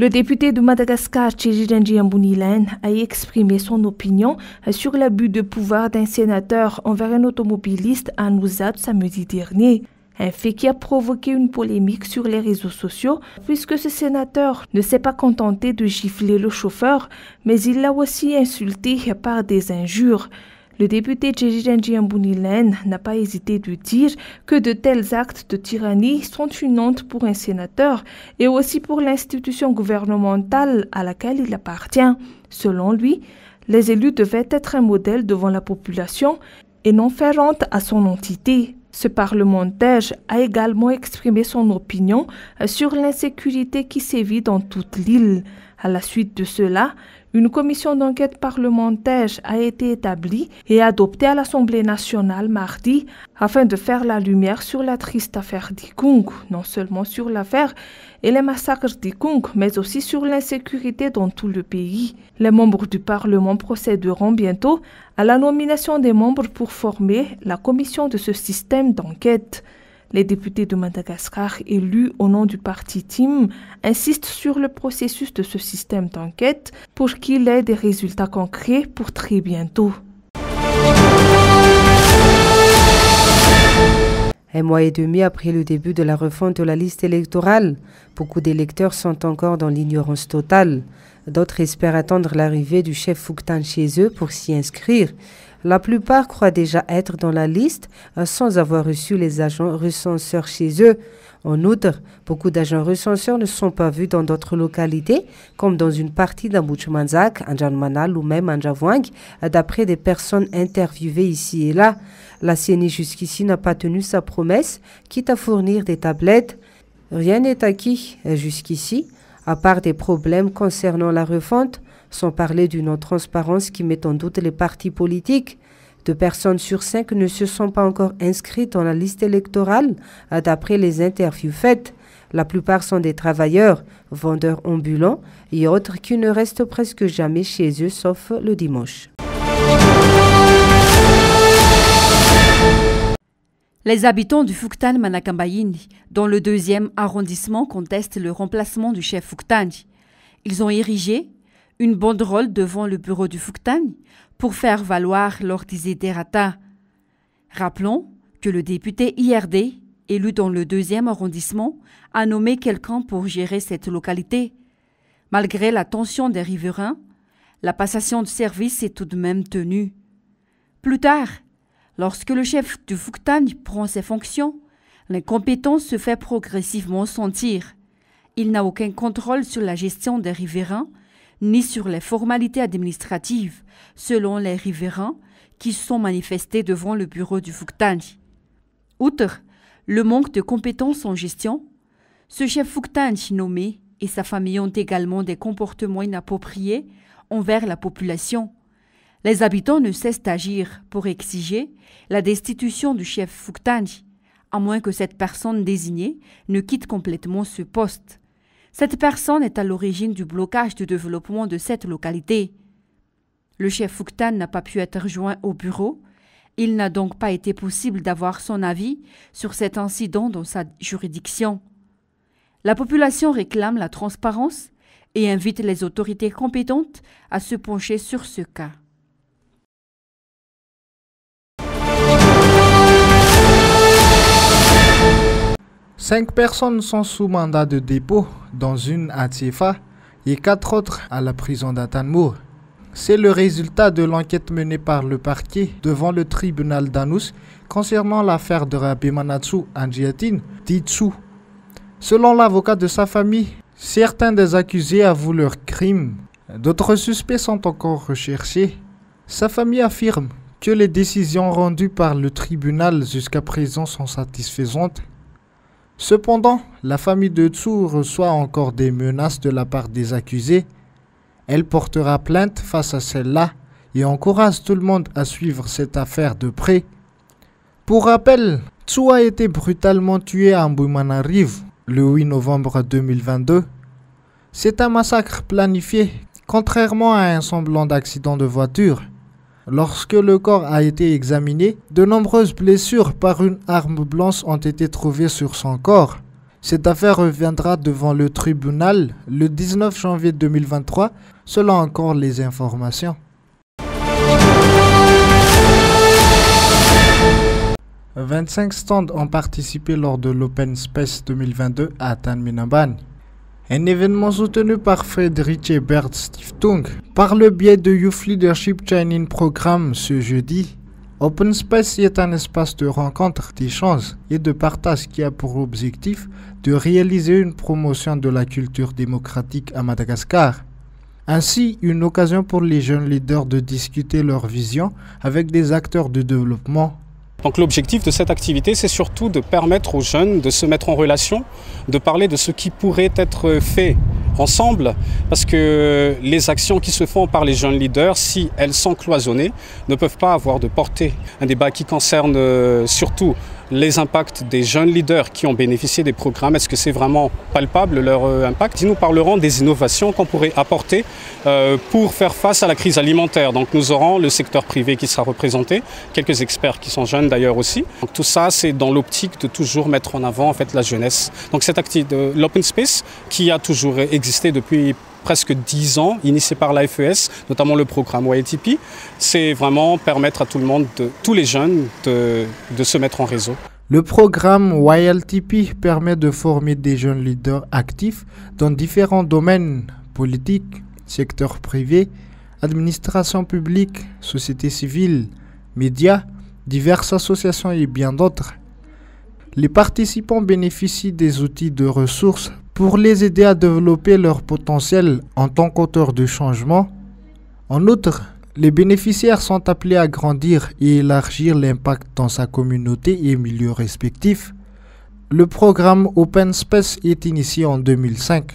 Le député de Madagascar, Tchéji Mbunilen, a exprimé son opinion sur l'abus de pouvoir d'un sénateur envers un automobiliste à Nouzad samedi dernier. Un fait qui a provoqué une polémique sur les réseaux sociaux, puisque ce sénateur ne s'est pas contenté de gifler le chauffeur, mais il l'a aussi insulté par des injures. Le député Tchéji Mbunilen n'a pas hésité de dire que de tels actes de tyrannie sont une honte pour un sénateur et aussi pour l'institution gouvernementale à laquelle il appartient. Selon lui, les élus devaient être un modèle devant la population et non faire honte à son entité. Ce parlementaire a également exprimé son opinion sur l'insécurité qui sévit dans toute l'île. À la suite de cela, une commission d'enquête parlementaire a été établie et adoptée à l'Assemblée nationale mardi afin de faire la lumière sur la triste affaire d'Ikung, non seulement sur l'affaire et les massacres d'Ikung, mais aussi sur l'insécurité dans tout le pays. Les membres du Parlement procéderont bientôt à la nomination des membres pour former la commission de ce système d'enquête. Les députés de Madagascar élus au nom du parti TIM insistent sur le processus de ce système d'enquête pour qu'il ait des résultats concrets pour très bientôt. Un mois et demi après le début de la refonte de la liste électorale, beaucoup d'électeurs sont encore dans l'ignorance totale. D'autres espèrent attendre l'arrivée du chef Fouktan chez eux pour s'y inscrire. La plupart croient déjà être dans la liste sans avoir reçu les agents recenseurs chez eux. En outre, beaucoup d'agents recenseurs ne sont pas vus dans d'autres localités, comme dans une partie d'Amboutchmanzak, Andjanmanal ou même Andjavouang, d'après des personnes interviewées ici et là. La CENI jusqu'ici n'a pas tenu sa promesse, quitte à fournir des tablettes. Rien n'est acquis jusqu'ici, à part des problèmes concernant la refonte, sans parler d'une non-transparence qui met en doute les partis politiques. 2 personnes sur 5 ne se sont pas encore inscrites dans la liste électorale, d'après les interviews faites. La plupart sont des travailleurs, vendeurs ambulants et autres qui ne restent presque jamais chez eux, sauf le dimanche. Les habitants du Fouktan Manakambaïni, dans le 2e arrondissement, contestent le remplacement du chef Fouktan. Ils ont érigé une banderole devant le bureau du Fouktan pour faire valoir leur desiderata. Rappelons que le député IRD, élu dans le 2e arrondissement, a nommé quelqu'un pour gérer cette localité. Malgré la tension des riverains, la passation de service est tout de même tenue. Plus tard, lorsque le chef du Fouktan prend ses fonctions, l'incompétence se fait progressivement sentir. Il n'a aucun contrôle sur la gestion des riverains, ni sur les formalités administratives, selon les riverains qui se sont manifestés devant le bureau du Fouktan. Outre le manque de compétences en gestion, ce chef Fouktan nommé et sa famille ont également des comportements inappropriés envers la population. Les habitants ne cessent d'agir pour exiger la destitution du chef Fouktan, à moins que cette personne désignée ne quitte complètement ce poste. Cette personne est à l'origine du blocage du développement de cette localité. Le chef Fouktan n'a pas pu être joint au bureau. Il n'a donc pas été possible d'avoir son avis sur cet incident dans sa juridiction. La population réclame la transparence et invite les autorités compétentes à se pencher sur ce cas. Cinq personnes sont sous mandat de dépôt, dont une à Tiefa et 4 autres à la prison d'Atanmour. C'est le résultat de l'enquête menée par le parquet devant le tribunal d'Anous concernant l'affaire de Rabbi Manatsu Andjiatin, dit Tsu. Selon l'avocat de sa famille, certains des accusés avouent leurs crimes. D'autres suspects sont encore recherchés. Sa famille affirme que les décisions rendues par le tribunal jusqu'à présent sont satisfaisantes. Cependant, la famille de Tsu reçoit encore des menaces de la part des accusés. Elle portera plainte face à celle-là et encourage tout le monde à suivre cette affaire de près. Pour rappel, Tsu a été brutalement tué à Mboumanarive le 8 novembre 2022. C'est un massacre planifié, contrairement à un semblant d'accident de voiture. Lorsque le corps a été examiné, de nombreuses blessures par une arme blanche ont été trouvées sur son corps. Cette affaire reviendra devant le tribunal le 19 janvier 2023, selon encore les informations. « 25 stands ont participé lors de l'Open Space 2022 à Tanminabani. Un événement soutenu par Friedrich Ebert Stiftung par le biais de Youth Leadership Training Programme ce jeudi. Open Space est un espace de rencontre, d'échange et de partage qui a pour objectif de réaliser une promotion de la culture démocratique à Madagascar. Ainsi, une occasion pour les jeunes leaders de discuter leur vision avec des acteurs de développement. Donc l'objectif de cette activité, c'est surtout de permettre aux jeunes de se mettre en relation, de parler de ce qui pourrait être fait ensemble, parce que les actions qui se font par les jeunes leaders, si elles sont cloisonnées, ne peuvent pas avoir de portée. Un débat qui concerne surtout les impacts des jeunes leaders qui ont bénéficié des programmes. Est-ce que c'est vraiment palpable leur impact? Nous parlerons des innovations qu'on pourrait apporter pour faire face à la crise alimentaire. Donc nous aurons le secteur privé qui sera représenté, quelques experts qui sont jeunes d'ailleurs aussi. Donc tout ça, c'est dans l'optique de toujours mettre en avant en fait la jeunesse. Donc cette activité, l'Open Space, qui a toujours existé depuis presque 10 ans, initié par la FES, notamment le programme YLTP, c'est vraiment permettre à tout le monde, tous les jeunes, de se mettre en réseau. Le programme YLTP permet de former des jeunes leaders actifs dans différents domaines politiques, secteur privé, administration publique, société civile, médias, diverses associations et bien d'autres. Les participants bénéficient des outils de ressources pour les aider à développer leur potentiel en tant qu'auteurs de changement. En outre, les bénéficiaires sont appelés à grandir et élargir l'impact dans sa communauté et milieu respectif. Le programme Open Space est initié en 2005.